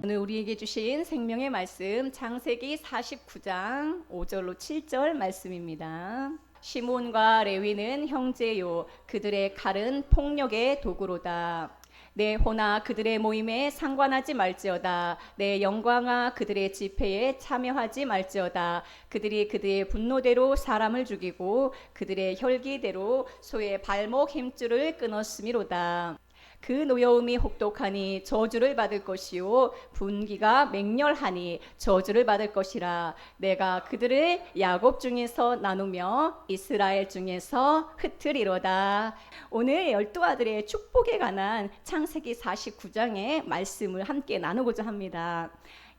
오늘 우리에게 주신 생명의 말씀 창세기 49장 5절로 7절 말씀입니다. 시몬과 레위는 형제요, 그들의 칼은 폭력의 도구로다. 내 호나 그들의 모임에 상관하지 말지어다. 내 영광아 그들의 집회에 참여하지 말지어다. 그들이 그들의 분노대로 사람을 죽이고 그들의 혈기대로 소의 발목 힘줄을 끊었음이로다. 그 노여움이 혹독하니 저주를 받을 것이요 분기가 맹렬하니 저주를 받을 것이라. 내가 그들을 야곱 중에서 나누며 이스라엘 중에서 흩으리로다. 오늘 12아들의 축복에 관한 창세기 49장의 말씀을 함께 나누고자 합니다.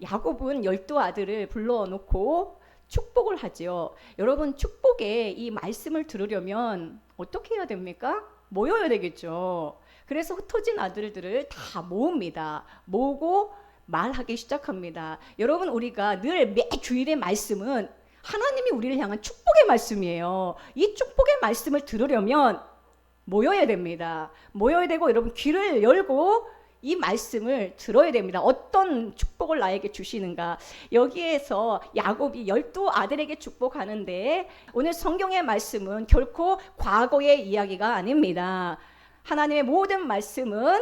야곱은 12아들을 불러놓고 축복을 하지요. 여러분, 축복의 이 말씀을 들으려면 어떻게 해야 됩니까? 모여야 되겠죠. 그래서 흩어진 아들들을 다 모읍니다. 모으고 말하기 시작합니다. 여러분, 우리가 늘 매 주일의 말씀은 하나님이 우리를 향한 축복의 말씀이에요. 이 축복의 말씀을 들으려면 모여야 됩니다. 모여야 되고 여러분 귀를 열고 이 말씀을 들어야 됩니다. 어떤 축복을 나에게 주시는가. 여기에서 야곱이 12아들에게 축복하는데 오늘 성경의 말씀은 결코 과거의 이야기가 아닙니다. 하나님의 모든 말씀은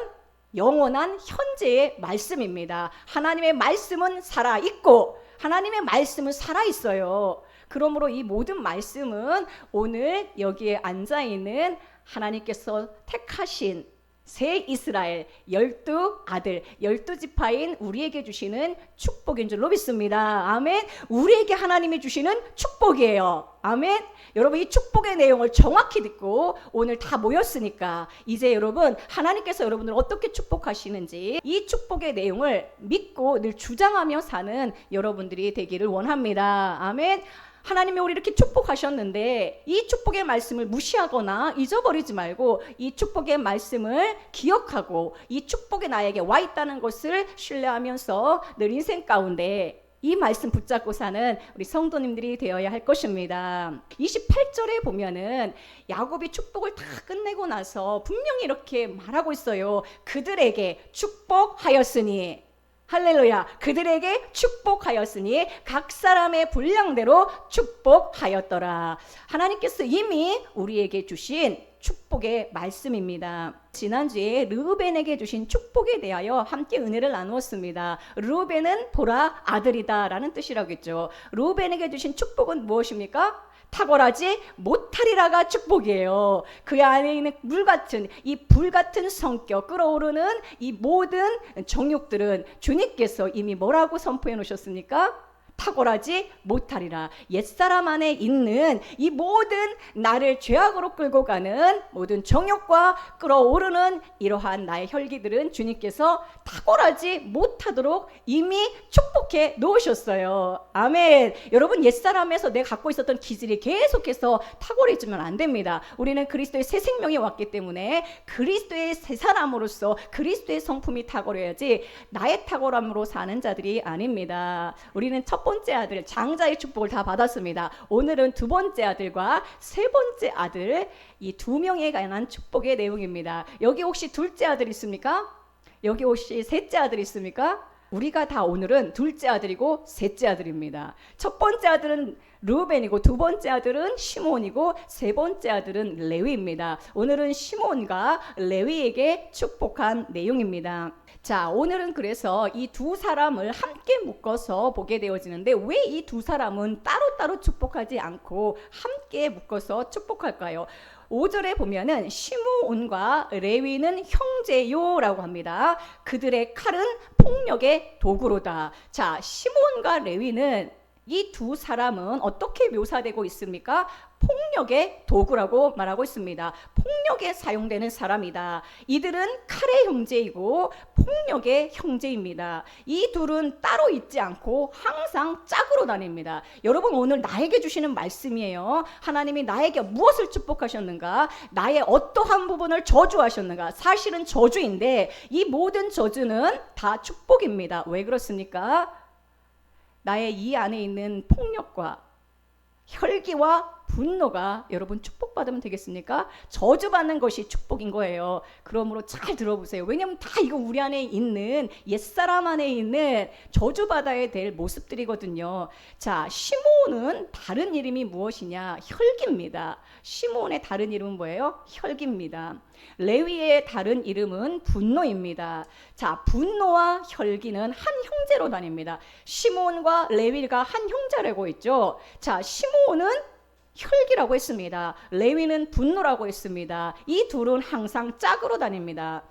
영원한 현재의 말씀입니다. 하나님의 말씀은 살아있고 하나님의 말씀은 살아있어요. 그러므로 이 모든 말씀은 오늘 여기에 앉아있는 하나님께서 택하신 새 이스라엘 12아들 12지파인 우리에게 주시는 축복인 줄로 믿습니다. 아멘. 우리에게 하나님이 주시는 축복이에요. 아멘. 여러분, 이 축복의 내용을 정확히 듣고 오늘 다 모였으니까 이제 여러분 하나님께서 여러분을 어떻게 축복하시는지 이 축복의 내용을 믿고 늘 주장하며 사는 여러분들이 되기를 원합니다. 아멘. 하나님이 우리 이렇게 축복하셨는데 이 축복의 말씀을 무시하거나 잊어버리지 말고 이 축복의 말씀을 기억하고 이 축복이 나에게 와 있다는 것을 신뢰하면서 늘 인생 가운데 이 말씀 붙잡고 사는 우리 성도님들이 되어야 할 것입니다. 28절에 보면은 야곱이 축복을 다 끝내고 나서 분명히 이렇게 말하고 있어요. 그들에게 축복하였으니, 할렐루야, 그들에게 축복하였으니 각 사람의 분량대로 축복하였더라. 하나님께서 이미 우리에게 주신 축복의 말씀입니다. 지난주에 르우벤에게 주신 축복에 대하여 함께 은혜를 나누었습니다. 르우벤은 보라 아들이다 라는 뜻이라고 했죠. 르우벤에게 주신 축복은 무엇입니까? 탁월하지 못하리라가 축복이에요. 그 안에 있는 물같은 이 불같은 성격 끓어오르는 이 모든 정욕들은 주님께서 이미 뭐라고 선포해 놓으셨습니까? 탁월하지 못하리라. 옛사람 안에 있는 이 모든 나를 죄악으로 끌고 가는 모든 정욕과 끌어오르는 이러한 나의 혈기들은 주님께서 탁월하지 못하도록 이미 축복해 놓으셨어요. 아멘. 여러분, 옛사람에서 내가 갖고 있었던 기질이 계속해서 탁월해지면 안 됩니다. 우리는 그리스도의 새 생명이 왔기 때문에 그리스도의 새 사람으로서 그리스도의 성품이 탁월해야지 나의 탁월함으로 사는 자들이 아닙니다. 우리는 첫 번째 아들 장자의 축복을 다 받았습니다. 오늘은 두 번째 아들과 세 번째 아들 이 두 명에 관한 축복의 내용입니다. 여기 혹시 둘째 아들 있습니까? 여기 혹시 셋째 아들 있습니까? 우리가 다 오늘은 둘째 아들이고 셋째 아들입니다. 첫 번째 아들은 르우벤이고 두 번째 아들은 시몬이고 세 번째 아들은 레위입니다. 오늘은 시몬과 레위에게 축복한 내용입니다. 자, 오늘은 그래서 이 두 사람을 함께 묶어서 보게 되어지는데 왜 이 두 사람은 따로따로 축복하지 않고 함께 묶어서 축복할까요? 5절에 보면은 시므온과 레위는 형제요라고 합니다. 그들의 칼은 폭력의 도구로다. 자, 시므온과 레위는 이 두 사람은 어떻게 묘사되고 있습니까? 폭력의 도구라고 말하고 있습니다. 폭력에 사용되는 사람이다. 이들은 칼의 형제이고 폭력의 형제입니다. 이 둘은 따로 있지 않고 항상 짝으로 다닙니다. 여러분, 오늘 나에게 주시는 말씀이에요. 하나님이 나에게 무엇을 축복하셨는가? 나의 어떠한 부분을 저주하셨는가? 사실은 저주인데 이 모든 저주는 다 축복입니다. 왜 그렇습니까? 나의 이 안에 있는 폭력과 혈기와 분노가 여러분 축복받으면 되겠습니까? 저주받는 것이 축복인 거예요. 그러므로 잘 들어보세요. 왜냐하면 다 이거 우리 안에 있는 옛사람 안에 있는 저주받아야 될 모습들이거든요. 자, 시므온은 다른 이름이 무엇이냐? 혈기입니다. 시므온의 다른 이름은 뭐예요? 혈기입니다. 레위의 다른 이름은 분노입니다. 자, 분노와 혈기는 한 형제로 다닙니다. 시므온과 레위가 한 형제라고 했죠. 자, 시므온은 혈기라고 했습니다. 레위는 분노라고 했습니다. 이 둘은 항상 짝으로 다닙니다.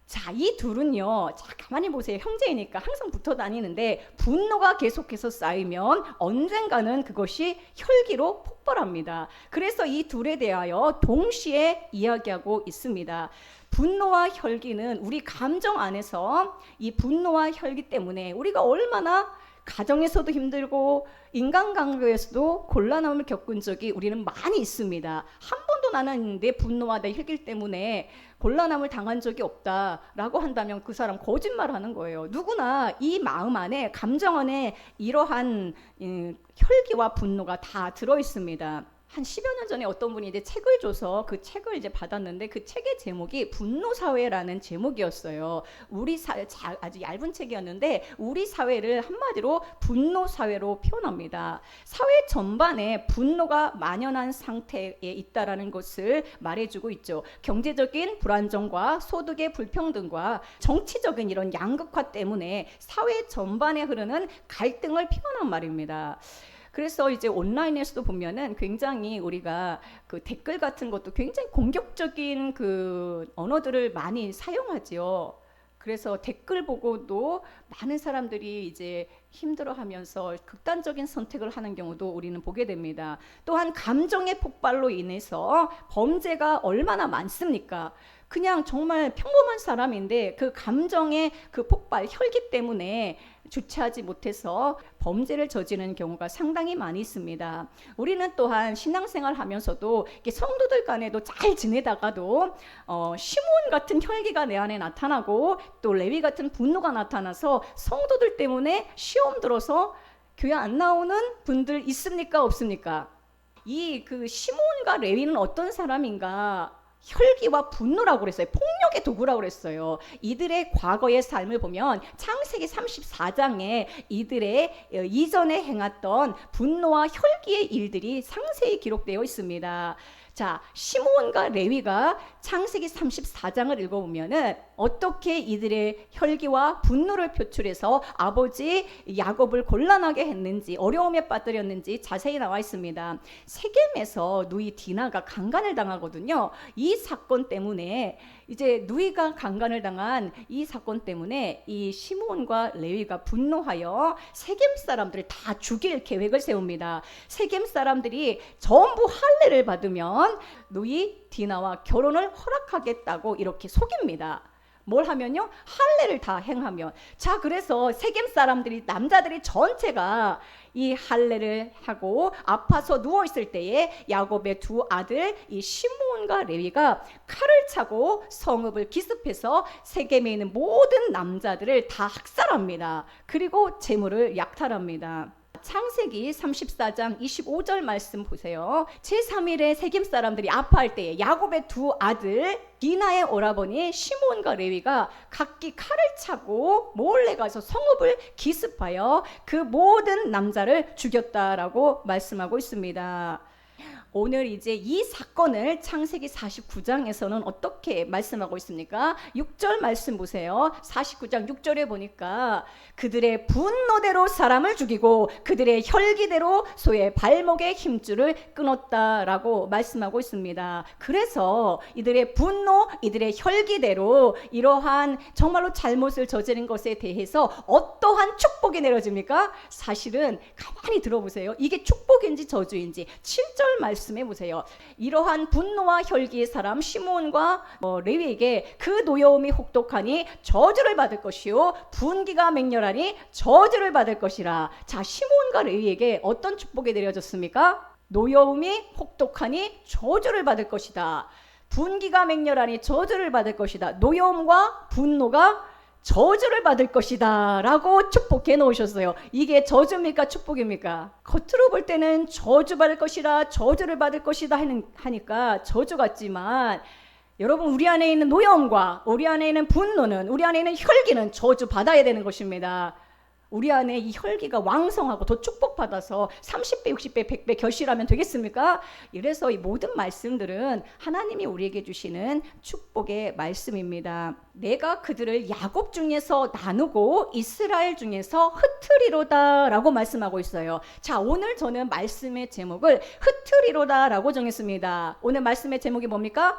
자, 이 둘은요, 자, 가만히 보세요. 형제이니까 항상 붙어 다니는데 분노가 계속해서 쌓이면 언젠가는 그것이 혈기로 폭발합니다. 그래서 이 둘에 대하여 동시에 이야기하고 있습니다. 분노와 혈기는 우리 감정 안에서 이 분노와 혈기 때문에 우리가 얼마나 가정에서도 힘들고 인간관계에서도 곤란함을 겪은 적이 우리는 많이 있습니다. 한 번도 나는 내 분노와 내 혈기 때문에 곤란함을 당한 적이 없다라고 한다면 그 사람 거짓말하는 거예요. 누구나 이 마음 안에 감정 안에 이러한 혈기와 분노가 다 들어 있습니다. 한 10여 년 전에 어떤 분이 이제 책을 줘서 그 책을 이제 받았는데 그 책의 제목이 분노사회라는 제목이었어요. 우리 사회, 아주 얇은 책이었는데 우리 사회를 한마디로 분노사회로 표현합니다. 사회 전반에 분노가 만연한 상태에 있다라는 것을 말해주고 있죠. 경제적인 불안정과 소득의 불평등과 정치적인 이런 양극화 때문에 사회 전반에 흐르는 갈등을 표현한 말입니다. 그래서 이제 온라인에서도 보면은 굉장히 우리가 그 댓글 같은 것도 굉장히 공격적인 그 언어들을 많이 사용하지요. 그래서 댓글 보고도 많은 사람들이 이제 힘들어하면서 극단적인 선택을 하는 경우도 우리는 보게 됩니다. 또한 감정의 폭발로 인해서 범죄가 얼마나 많습니까? 그냥 정말 평범한 사람인데 그 감정의 그 폭발, 혈기 때문에 주체하지 못해서 범죄를 저지르는 경우가 상당히 많이 있습니다. 우리는 또한 신앙생활 하면서도 성도들 간에도 잘 지내다가도 시므온 같은 혈기가 내 안에 나타나고 또 레위 같은 분노가 나타나서 성도들 때문에 시험 들어서 교회 안 나오는 분들 있습니까? 없습니까? 이 그 시므온과 레위는 어떤 사람인가? 혈기와 분노라고 그랬어요. 폭력의 도구라고 그랬어요. 이들의 과거의 삶을 보면 창세기 34장에 이들의 이전에 행했던 분노와 혈기의 일들이 상세히 기록되어 있습니다. 자, 시므온과 레위가 창세기 34장을 읽어보면은 어떻게 이들의 혈기와 분노를 표출해서 아버지 야곱을 곤란하게 했는지 어려움에 빠뜨렸는지 자세히 나와 있습니다. 세겜에서 누이 디나가 강간을 당하거든요. 이 사건 때문에 이제 누이가 강간을 당한 이 사건 때문에 이 시므온과 레위가 분노하여 세겜 사람들을 다 죽일 계획을 세웁니다. 세겜 사람들이 전부 할례를 받으면 누이 디나와 결혼을 허락하겠다고 이렇게 속입니다. 뭘 하면요? 할례를 다 행하면. 자, 그래서 세겜 사람들이 남자들이 전체가 이 할례를 하고 아파서 누워 있을 때에 야곱의 두 아들 이 시므온과 레위가 칼을 차고 성읍을 기습해서 세겜에 있는 모든 남자들을 다 학살합니다. 그리고 재물을 약탈합니다. 창세기 34장 25절 말씀 보세요. 제3일에 세겜 사람들이 아파할 때에 야곱의 두 아들 디나의 오라버니 시므온과 레위가 각기 칼을 차고 몰래 가서 성읍을 기습하여 그 모든 남자를 죽였다라고 말씀하고 있습니다. 오늘 이제 이 사건을 창세기 49장에서는 어떻게 말씀하고 있습니까? 6절 말씀 보세요. 49장 6절에 보니까 그들의 분노대로 사람을 죽이고 그들의 혈기대로 소의 발목의 힘줄을 끊었다라고 말씀하고 있습니다. 그래서 이들의 분노, 이들의 혈기대로 이러한 정말로 잘못을 저지른 것에 대해서 어떠한 축복이 내려집니까? 사실은 가만히 들어보세요. 이게 축복인지 저주인지 7절 말씀에 보세요. 이러한 분노와 혈기의 사람 시므온과 레위에게 그 노여움이 혹독하니 저주를 받을 것이요 분기가 맹렬하니 저주를 받을 것이라. 자, 시므온과 레위에게 어떤 축복이 내려졌습니까? 노여움이 혹독하니 저주를 받을 것이다. 분기가 맹렬하니 저주를 받을 것이다. 노여움과 분노가 저주를 받을 것이다 라고 축복해 놓으셨어요. 이게 저주입니까 축복입니까? 겉으로 볼 때는 저주 받을 것이라 저주를 받을 것이다 하니까 저주 같지만, 여러분, 우리 안에 있는 노여움과 우리 안에 있는 분노는, 우리 안에 있는 혈기는 저주 받아야 되는 것입니다. 우리 안에 이 혈기가 왕성하고 더 축복받아서 30배, 60배, 100배 결실하면 되겠습니까? 이래서 이 모든 말씀들은 하나님이 우리에게 주시는 축복의 말씀입니다. 내가 그들을 야곱 중에서 나누고 이스라엘 중에서 흩으리로다 라고 말씀하고 있어요. 자, 오늘 저는 말씀의 제목을 흩으리로다 라고 정했습니다. 오늘 말씀의 제목이 뭡니까?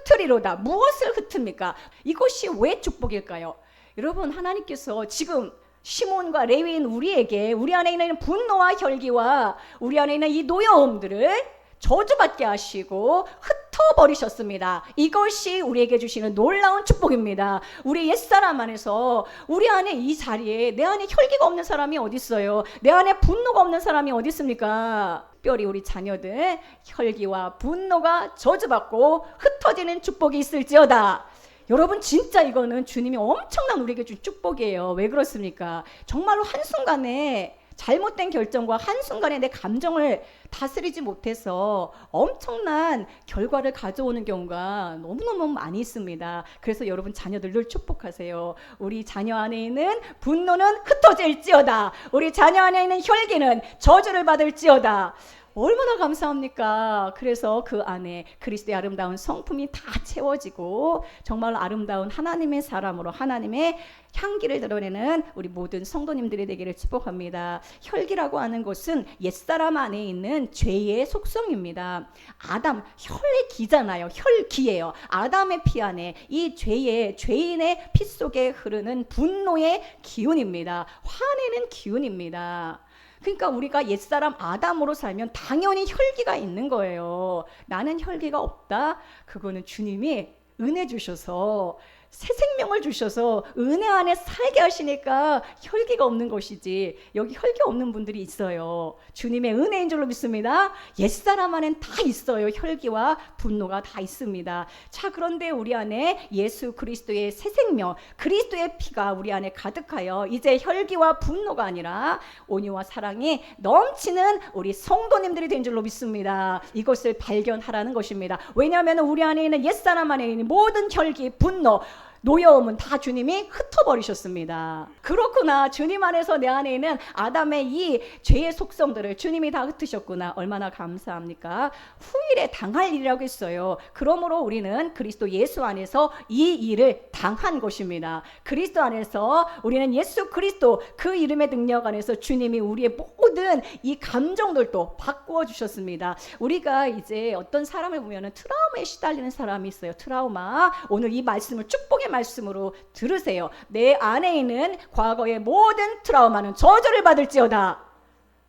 흩으리로다. 무엇을 흩습니까? 이것이 왜 축복일까요? 여러분, 하나님께서 지금 시몬과 레위인 우리에게 우리 안에 있는 분노와 혈기와 우리 안에 있는 이 노여움들을 저주받게 하시고 흩어버리셨습니다. 이것이 우리에게 주시는 놀라운 축복입니다. 우리 옛사람 안에서, 우리 안에 이 자리에 내 안에 혈기가 없는 사람이 어디 있어요? 내 안에 분노가 없는 사람이 어디 있습니까? 특별히 우리 자녀들 혈기와 분노가 저주받고 흩어지는 축복이 있을지어다. 여러분, 진짜 이거는 주님이 엄청난 우리에게 준 축복이에요. 왜 그렇습니까? 정말로 한순간에 잘못된 결정과 한순간에 내 감정을 다스리지 못해서 엄청난 결과를 가져오는 경우가 너무너무 많이 있습니다. 그래서 여러분, 자녀들 늘 축복하세요. 우리 자녀 안에 있는 분노는 흩어질지어다. 우리 자녀 안에 있는 혈기는 저주를 받을지어다. 얼마나 감사합니까? 그래서 그 안에 그리스도의 아름다운 성품이 다 채워지고 정말 아름다운 하나님의 사람으로 하나님의 향기를 드러내는 우리 모든 성도님들이 되기를 축복합니다. 혈기라고 하는 것은 옛사람 안에 있는 죄의 속성입니다. 아담, 혈기잖아요. 혈기예요. 아담의 피 안에 이 죄인의 피 속에 흐르는 분노의 기운입니다. 화내는 기운입니다. 그러니까 우리가 옛사람 아담으로 살면 당연히 혈기가 있는 거예요. 나는 혈기가 없다? 그거는 주님이 은혜 주셔서 새 생명을 주셔서 은혜 안에 살게 하시니까 혈기가 없는 것이지, 여기 혈기 없는 분들이 있어요. 주님의 은혜인 줄로 믿습니다. 옛사람 안엔 다 있어요. 혈기와 분노가 다 있습니다. 자, 그런데 우리 안에 예수 그리스도의 새 생명, 그리스도의 피가 우리 안에 가득하여 이제 혈기와 분노가 아니라 온유와 사랑이 넘치는 우리 성도님들이 된 줄로 믿습니다. 이것을 발견하라는 것입니다. 왜냐하면 우리 안에 있는 옛사람 안에 있는 모든 혈기, 분노, 노여움은 다 주님이 흩어버리셨습니다. 그렇구나. 주님 안에서 내 안에 있는 아담의 이 죄의 속성들을 주님이 다 흩으셨구나. 얼마나 감사합니까? 후일에 당할 일이라고 했어요. 그러므로 우리는 그리스도 예수 안에서 이 일을 당한 것입니다. 그리스도 안에서 우리는 예수 그리스도 그 이름의 능력 안에서 주님이 우리의 모든 이 감정들도 바꾸어 주셨습니다. 우리가 이제 어떤 사람을 보면은 트라우마에 시달리는 사람이 있어요. 트라우마. 오늘 이 말씀을 축복의 말씀으로 들으세요. 내 안에 있는 과거의 모든 트라우마는 저주를 받을지어다.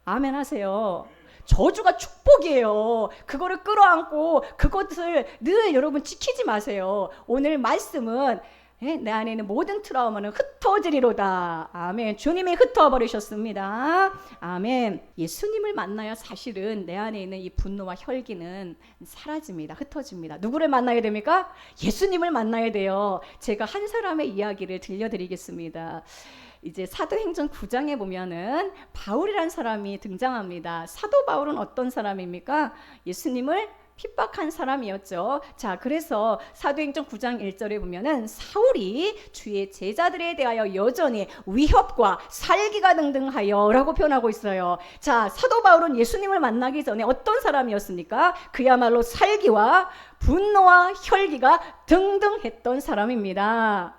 아멘 하세요. 저주가 축복이에요. 그거를 끌어안고 그것을 늘 여러분 지키지 마세요. 오늘 말씀은 내 안에 있는 모든 트라우마는 흩어지리로다. 아멘. 주님이 흩어버리셨습니다. 아멘. 예수님을 만나야 사실은 내 안에 있는 이 분노와 혈기는 사라집니다. 흩어집니다. 누구를 만나야 됩니까? 예수님을 만나야 돼요. 제가 한 사람의 이야기를 들려드리겠습니다. 이제 사도행전 9장에 보면은 바울이라는 사람이 등장합니다. 사도 바울은 어떤 사람입니까? 예수님을 핍박한 사람이었죠. 자, 그래서 사도행전 9장 1절에 보면은 사울이 주의 제자들에 대하여 여전히 위협과 살기가 등등하여 라고 표현하고 있어요. 자, 사도 바울은 예수님을 만나기 전에 어떤 사람이었습니까? 그야말로 살기와 분노와 혈기가 등등했던 사람입니다.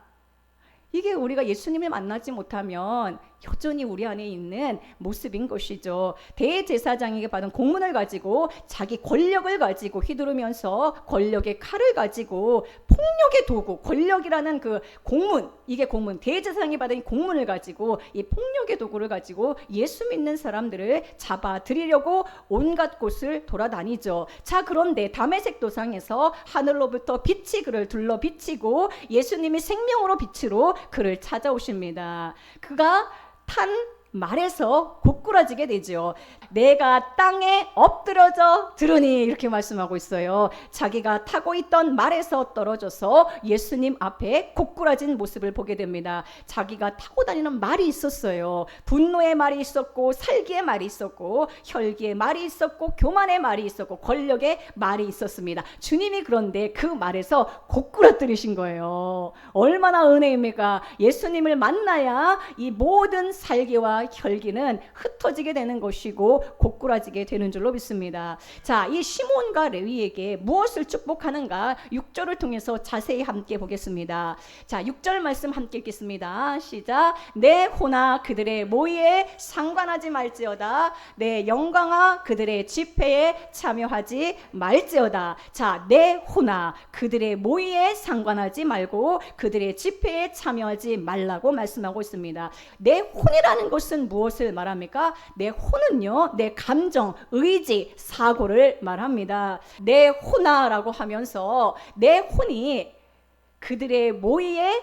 이게 우리가 예수님을 만나지 못하면 여전히 우리 안에 있는 모습인 것이죠. 대제사장에게 받은 공문을 가지고 자기 권력을 가지고 휘두르면서 권력의 칼을 가지고 폭력의 도구, 권력이라는 그 공문, 이게 공문, 대제사장이 받은 공문을 가지고 이 폭력의 도구를 가지고 예수 믿는 사람들을 잡아들이려고 온갖 곳을 돌아다니죠. 자, 그런데 다메섹 도상에서 하늘로부터 빛이 그를 둘러 비치고 예수님이 생명으로 빛으로 그를 찾아오십니다. 그가 탄 말에서 고꾸라지게 되죠. 내가 땅에 엎드러져 들으니 이렇게 말씀하고 있어요. 자기가 타고 있던 말에서 떨어져서 예수님 앞에 고꾸라진 모습을 보게 됩니다. 자기가 타고 다니는 말이 있었어요. 분노의 말이 있었고, 살기의 말이 있었고, 혈기의 말이 있었고, 교만의 말이 있었고, 권력의 말이 있었습니다. 주님이 그런데 그 말에서 고꾸라뜨리신 거예요. 얼마나 은혜입니까? 예수님을 만나야 이 모든 살기와 혈기는 흩어지게 되는 것이고 고꾸라지게 되는 줄로 믿습니다. 자, 이 시몬과 레위에게 무엇을 축복하는가 6절을 통해서 자세히 함께 보겠습니다. 자, 6절 말씀 함께 읽겠습니다. 시작. 내 호나 그들의 모의에 상관하지 말지어다. 내 영광아 그들의 집회에 참여하지 말지어다. 자, 내 호나 그들의 모의에 상관하지 말고 그들의 집회에 참여하지 말라고 말씀하고 있습니다. 내 혼이라는 것은 무엇을 말합니까? 내 혼은요, 내 감정, 의지, 사고를 말합니다. 내 호나라고 하면서 내 혼이 그들의 모의에,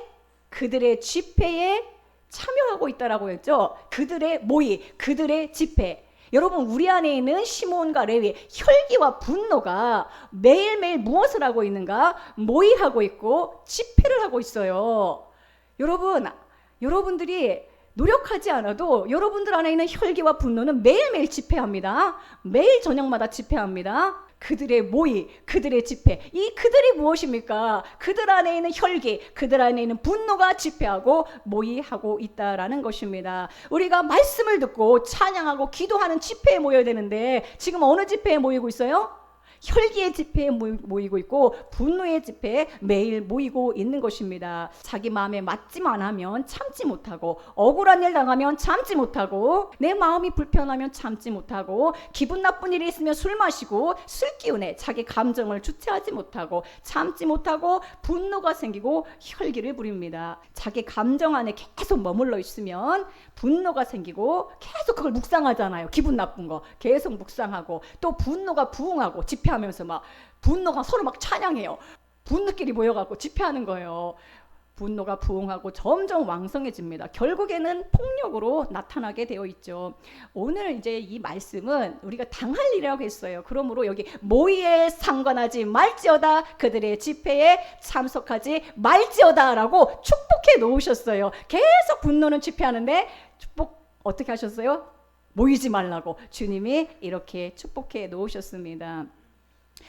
그들의 집회에 참여하고 있다라고 했죠. 그들의 모의, 그들의 집회. 여러분, 우리 안에 있는 시몬과 레위, 혈기와 분노가 매일매일 무엇을 하고 있는가? 모의하고 있고 집회를 하고 있어요. 여러분들이 노력하지 않아도 여러분들 안에 있는 혈기와 분노는 매일매일 집회합니다. 매일 저녁마다 집회합니다. 그들의 모의, 그들의 집회. 이 그들이 무엇입니까? 그들 안에 있는 혈기, 그들 안에 있는 분노가 집회하고 모의하고 있다라는 것입니다. 우리가 말씀을 듣고 찬양하고 기도하는 집회에 모여야 되는데 지금 어느 집회에 모이고 있어요? 혈기의 집회에 모이고 있고 분노의 집회에 매일 모이고 있는 것입니다. 자기 마음에 맞지만 하면 참지 못하고, 억울한 일 당하면 참지 못하고, 내 마음이 불편하면 참지 못하고, 기분 나쁜 일이 있으면 술 마시고 술 기운에 자기 감정을 주체하지 못하고 참지 못하고 분노가 생기고 혈기를 부립니다. 자기 감정 안에 계속 머물러 있으면 분노가 생기고 계속 그걸 묵상하잖아요. 기분 나쁜 거 계속 묵상하고, 또 분노가 부응하고 집회하면서 막 분노가 서로 막 찬양해요. 분노끼리 모여갖고 집회하는 거예요. 분노가 부응하고 점점 왕성해집니다. 결국에는 폭력으로 나타나게 되어 있죠. 오늘 이제 이 말씀은 우리가 당할 일이라고 했어요. 그러므로 여기 모의에 상관하지 말지어다, 그들의 집회에 참석하지 말지어다 라고 축복해 놓으셨어요. 계속 분노는 집회하는데 축복 어떻게 하셨어요? 모이지 말라고 주님이 이렇게 축복해 놓으셨습니다.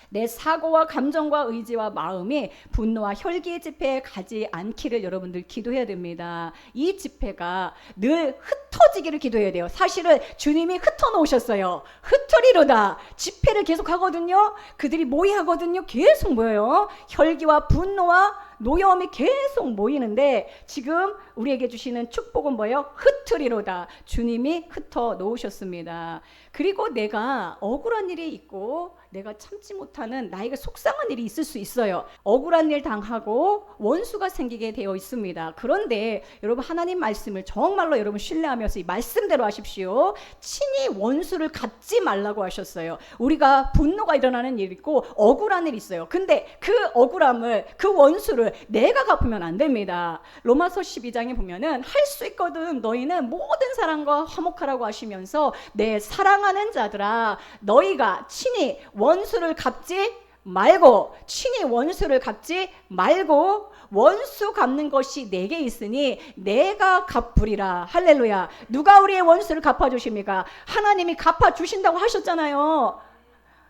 내 사고와 감정과 의지와 마음이 분노와 혈기의 집회에 가지 않기를 여러분들 기도해야 됩니다. 이 집회가 늘 흩어지기를 기도해야 돼요. 사실은 주님이 흩어놓으셨어요. 흩으리로다. 집회를 계속 하거든요. 그들이 모이하거든요. 계속 모여요. 혈기와 분노와 노여움이 계속 모이는데 지금 우리에게 주시는 축복은 뭐예요? 흩으리로다. 주님이 흩어 놓으셨습니다. 그리고 내가 억울한 일이 있고 내가 참지 못하는 나에게 속상한 일이 있을 수 있어요. 억울한 일 당하고 원수가 생기게 되어 있습니다. 그런데 여러분, 하나님 말씀을 정말로 여러분 신뢰하면서 이 말씀대로 하십시오. 친히 원수를 갚지 말라고 하셨어요. 우리가 분노가 일어나는 일이 있고 억울한 일이 있어요. 근데 그 억울함을, 그 원수를 내가 갚으면 안 됩니다. 로마서 12장에 보면은 할 수 있거든. 너희는 모든 사람과 화목하라고 하시면서 내 사랑하는 자들아, 너희가 친히 원수를 갚지 말고, 친히 원수를 갚지 말고, 원수 갚는 것이 내게 있으니 내가 갚으리라. 할렐루야. 누가 우리의 원수를 갚아주십니까? 하나님이 갚아주신다고 하셨잖아요.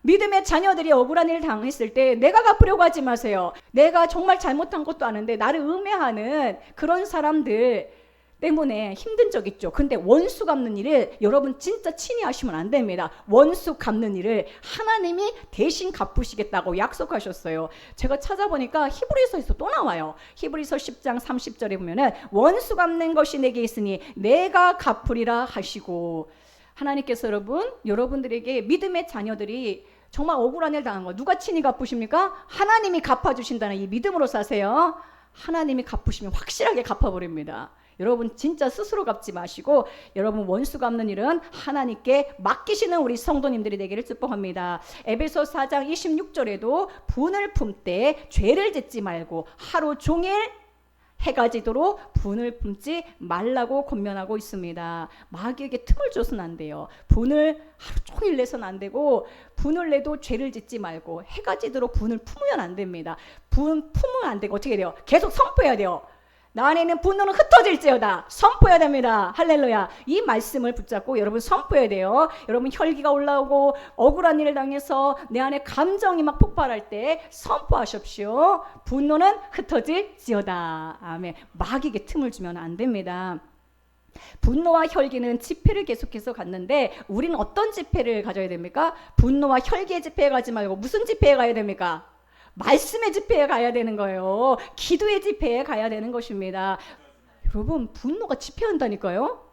믿음의 자녀들이 억울한 일을 당했을 때 내가 갚으려고 하지 마세요. 내가 정말 잘못한 것도 아는데 나를 음해하는 그런 사람들 때문에 힘든 적 있죠. 근데 원수 갚는 일을 여러분 진짜 친히 하시면 안 됩니다. 원수 갚는 일을 하나님이 대신 갚으시겠다고 약속하셨어요. 제가 찾아보니까 히브리서에서 또 나와요. 히브리서 10장 30절에 보면은 원수 갚는 것이 내게 있으니 내가 갚으리라 하시고, 하나님께서 여러분들에게 믿음의 자녀들이 정말 억울한 일 당한 거 누가 친히 갚으십니까? 하나님이 갚아주신다는 이 믿음으로 사세요. 하나님이 갚으시면 확실하게 갚아버립니다. 여러분 진짜 스스로 갚지 마시고 여러분 원수 갚는 일은 하나님께 맡기시는 우리 성도님들이 되기를 축복합니다. 에베소 4장 26절에도 분을 품되 죄를 짓지 말고 하루 종일 해가 지도록 분을 품지 말라고 권면하고 있습니다. 마귀에게 틈을 줘서는 안 돼요. 분을 하루 종일 내서는 안 되고, 분을 내도 죄를 짓지 말고 해가 지도록 분을 품으면 안 됩니다. 분 품으면 안 되고 어떻게 돼요? 계속 선포해야 돼요. 나 안에 있는 분노는 흩어질지어다. 선포해야 됩니다. 할렐루야. 이 말씀을 붙잡고 여러분 선포해야 돼요. 여러분 혈기가 올라오고 억울한 일을 당해서 내 안에 감정이 막 폭발할 때 선포하십시오. 분노는 흩어질지어다. 아멘. 마귀에게 틈을 주면 안 됩니다. 분노와 혈기는 집회를 계속해서 갔는데 우리는 어떤 집회를 가져야 됩니까? 분노와 혈기의 집회에 가지 말고 무슨 집회에 가야 됩니까? 말씀의 집회에 가야 되는 거예요. 기도의 집회에 가야 되는 것입니다. 여러분 분노가 집회한다니까요.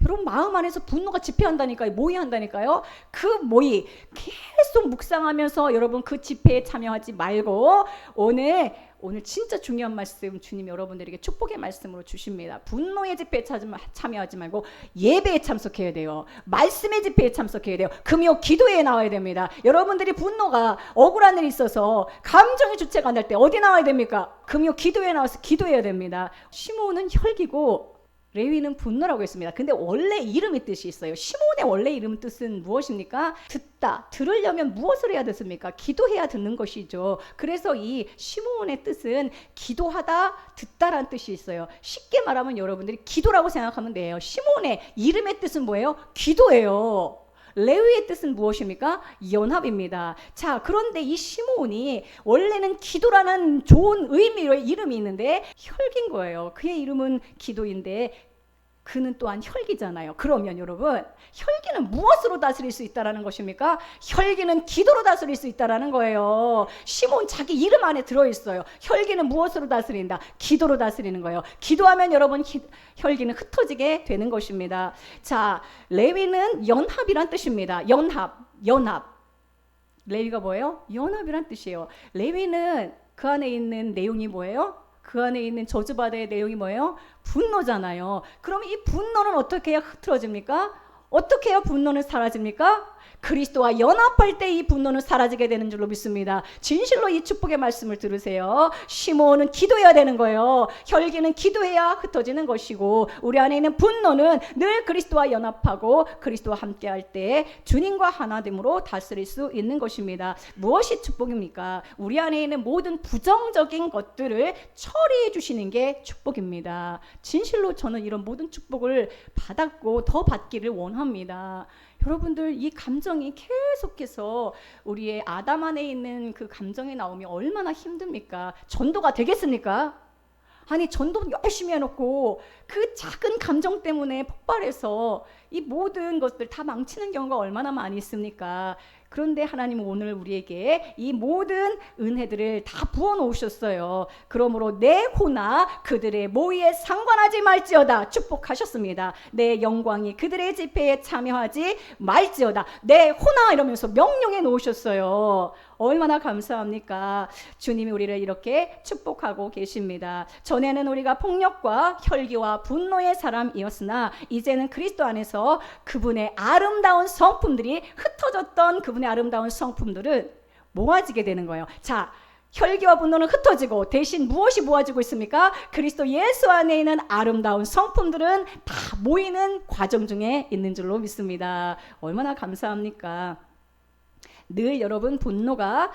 여러분 마음 안에서 분노가 집회한다니까요. 모의한다니까요. 그 모의 계속 묵상하면서 여러분 그 집회에 참여하지 말고 오늘 진짜 중요한 말씀 주님 여러분들에게 축복의 말씀으로 주십니다. 분노의 집회에 참여하지 말고 예배에 참석해야 돼요. 말씀의 집회에 참석해야 돼요. 금요 기도에 나와야 됩니다. 여러분들이 분노가 억울한 일이 있어서 감정의 주체가 안 될 때 어디 나와야 됩니까? 금요 기도에 나와서 기도해야 됩니다. 시몬은 혈기고 레위는 분노라고 했습니다. 근데 원래 이름의 뜻이 있어요. 시몬의 원래 이름 뜻은 무엇입니까? 듣다. 들으려면 무엇을 해야 됐습니까? 기도해야 듣는 것이죠. 그래서 이 시몬의 뜻은 기도하다, 듣다라는 뜻이 있어요. 쉽게 말하면 여러분들이 기도라고 생각하면 돼요. 시몬의 이름의 뜻은 뭐예요? 기도예요. 레위의 뜻은 무엇입니까? 연합입니다. 자, 그런데 이 시몬이 원래는 기도라는 좋은 의미로 이름이 있는데 혈기인 거예요. 그의 이름은 기도인데 그는 또한 혈기잖아요. 그러면 여러분 혈기는 무엇으로 다스릴 수 있다라는 것입니까? 혈기는 기도로 다스릴 수 있다라는 거예요. 시몬 자기 이름 안에 들어있어요. 혈기는 무엇으로 다스린다? 기도로 다스리는 거예요. 기도하면 여러분 혈기는 흩어지게 되는 것입니다. 자, 레위는 연합이란 뜻입니다. 연합. 레위가 뭐예요? 연합이란 뜻이에요. 레위는 그 안에 있는 내용이 뭐예요? 그 안에 있는 저주바다의 내용이 뭐예요? 분노잖아요. 그럼 이 분노는 어떻게 해야 흐트러집니까? 어떻게 해야 분노는 사라집니까? 그리스도와 연합할 때 이 분노는 사라지게 되는 줄로 믿습니다. 진실로 이 축복의 말씀을 들으세요. 시몬은 기도해야 되는 거예요. 혈기는 기도해야 흩어지는 것이고 우리 안에 있는 분노는 늘 그리스도와 연합하고 그리스도와 함께할 때 주님과 하나됨으로 다스릴 수 있는 것입니다. 무엇이 축복입니까? 우리 안에 있는 모든 부정적인 것들을 처리해 주시는 게 축복입니다. 진실로 저는 이런 모든 축복을 받았고 더 받기를 원합니다. 여러분들 이 감정이 계속해서 우리의 아담 안에 있는 그 감정이 나오면 얼마나 힘듭니까? 전도가 되겠습니까? 아니 전도 열심히 해놓고 그 작은 감정 때문에 폭발해서 이 모든 것들 다 망치는 경우가 얼마나 많이 있습니까? 그런데 하나님은 오늘 우리에게 이 모든 은혜들을 다 부어놓으셨어요. 그러므로 내 호나 그들의 모의에 상관하지 말지어다 축복하셨습니다. 내 영광이 그들의 집회에 참여하지 말지어다. 내 호나 이러면서 명령해 놓으셨어요. 얼마나 감사합니까? 주님이 우리를 이렇게 축복하고 계십니다. 전에는 우리가 폭력과 혈기와 분노의 사람이었으나 이제는 그리스도 안에서 그분의 아름다운 성품들이 흩어졌던 그분의 아름다운 성품들은 모아지게 되는 거예요. 자, 혈기와 분노는 흩어지고 대신 무엇이 모아지고 있습니까? 그리스도 예수 안에 있는 아름다운 성품들은 다 모이는 과정 중에 있는 줄로 믿습니다. 얼마나 감사합니까? 늘 여러분 분노가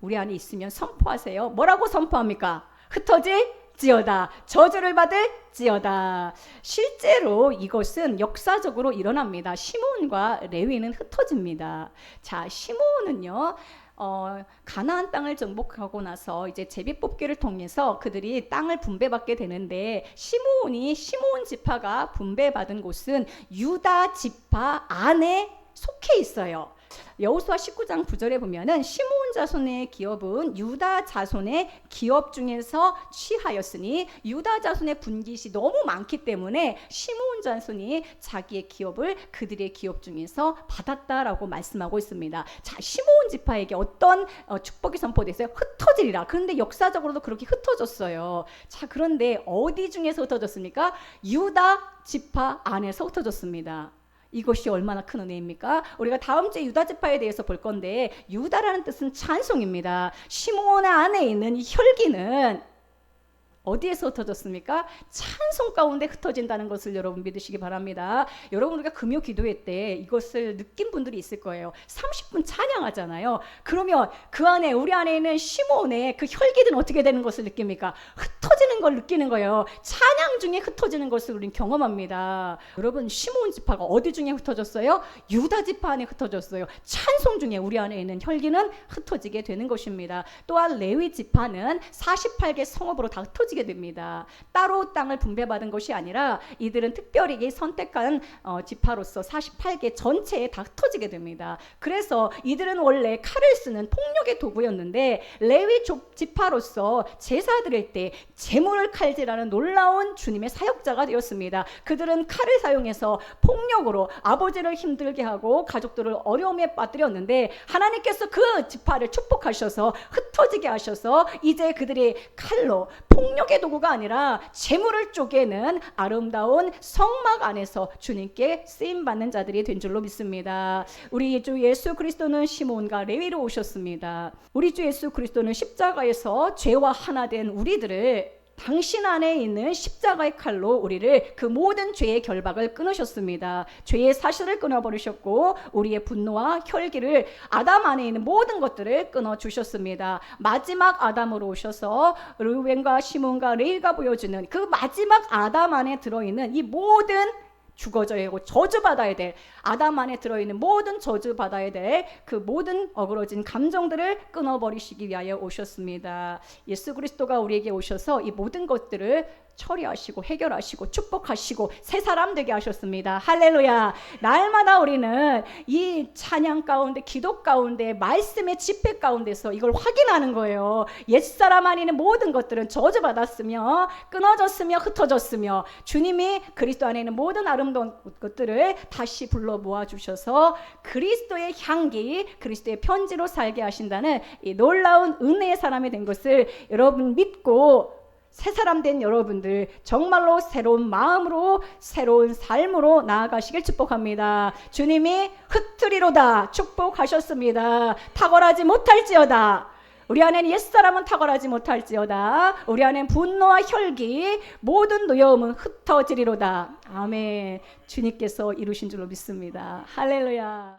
우리 안에 있으면 선포하세요. 뭐라고 선포합니까? 흩어질지어다. 저주를 받을지어다. 실제로 이것은 역사적으로 일어납니다. 시몬과 레위는 흩어집니다. 자, 시몬은요. 가나안 땅을 정복하고 나서 이제 제비뽑기를 통해서 그들이 땅을 분배받게 되는데 시몬 지파가 분배받은 곳은 유다 지파 안에 속해 있어요. 여호수아 19장 9절에 보면은 시므온 자손의 기업은 유다 자손의 기업 중에서 취하였으니 유다 자손의 분깃이 너무 많기 때문에 시므온 자손이 자기의 기업을 그들의 기업 중에서 받았다라고 말씀하고 있습니다. 자, 시므온 지파에게 어떤 축복이 선포됐어요? 흩어지리라. 그런데 역사적으로도 그렇게 흩어졌어요. 자, 그런데 어디 중에서 흩어졌습니까? 유다 지파 안에서 흩어졌습니다. 이것이 얼마나 큰 은혜입니까? 우리가 다음 주에 유다 지파에 대해서 볼 건데 유다라는 뜻은 찬송입니다. 시므온 안에 있는 이 혈기는 어디에서 흩어졌습니까? 찬송 가운데 흩어진다는 것을 여러분 믿으시기 바랍니다. 여러분 우리가 금요 기도회 때 이것을 느낀 분들이 있을 거예요. 30분 찬양하잖아요. 그러면 그 안에 우리 안에 있는 시몬의 그 혈기들은 어떻게 되는 것을 느낍니까? 흩어지는 걸 느끼는 거예요. 찬양 중에 흩어지는 것을 우리는 경험합니다. 여러분 시몬 지파가 어디 중에 흩어졌어요? 유다 지파 안에 흩어졌어요. 찬송 중에 우리 안에 있는 혈기는 흩어지게 되는 것입니다. 또한 레위 지파는 48개 성읍으로 다 흩어지게 됩니다. 따로 땅을 분배받은 것이 아니라 이들은 특별히 선택한 지파로서 48개 전체에 다 흩어지게 됩니다. 그래서 이들은 원래 칼을 쓰는 폭력의 도구였는데 레위 지파로서 제사 드릴 때 제물을 칼질하는 놀라운 주님의 사역자가 되었습니다. 그들은 칼을 사용해서 폭력으로 아버지를 힘들게 하고 가족들을 어려움에 빠뜨렸는데 하나님께서 그 지파를 축복하셔서 흩어지게 하셔서 이제 그들이 칼로 폭력의 도구가 아니라 재물을 쪼개는 아름다운 성막 안에서 주님께 쓰임받는 자들이 된 줄로 믿습니다. 우리 주 예수 그리스도는 시몬과 레위로 오셨습니다. 우리 주 예수 그리스도는 십자가에서 죄와 하나 된 우리들을 당신 안에 있는 십자가의 칼로 우리를 그 모든 죄의 결박을 끊으셨습니다. 죄의 사실을 끊어버리셨고 우리의 분노와 혈기를 아담 안에 있는 모든 것들을 끊어주셨습니다. 마지막 아담으로 오셔서 르우벤과 시몬과 레위가 보여주는 그 마지막 아담 안에 들어있는 이 모든 죽어져야 하고 저주받아야 될 아담 안에 들어있는 모든 저주받아야 될 그 모든 어그러진 감정들을 끊어버리시기 위하여 오셨습니다. 예수 그리스도가 우리에게 오셔서 이 모든 것들을 처리하시고 해결하시고 축복하시고 새 사람 되게 하셨습니다. 할렐루야. 날마다 우리는 이 찬양 가운데 기도 가운데 말씀의 집회 가운데서 이걸 확인하는 거예요. 옛사람 안에 있는 모든 것들은 저주받았으며 끊어졌으며 흩어졌으며 주님이 그리스도 안에 있는 모든 아름다운 것들을 다시 불러 모아주셔서 그리스도의 향기 그리스도의 편지로 살게 하신다는 이 놀라운 은혜의 사람이 된 것을 여러분 믿고 새 사람 된 여러분들 정말로 새로운 마음으로 새로운 삶으로 나아가시길 축복합니다. 주님이 흩트리로다 축복하셨습니다. 탁월하지 못할지어다. 우리 안에는 옛사람은 탁월하지 못할지어다. 우리 안에는 분노와 혈기 모든 노여움은 흩어지리로다. 아멘. 주님께서 이루신 줄로 믿습니다. 할렐루야.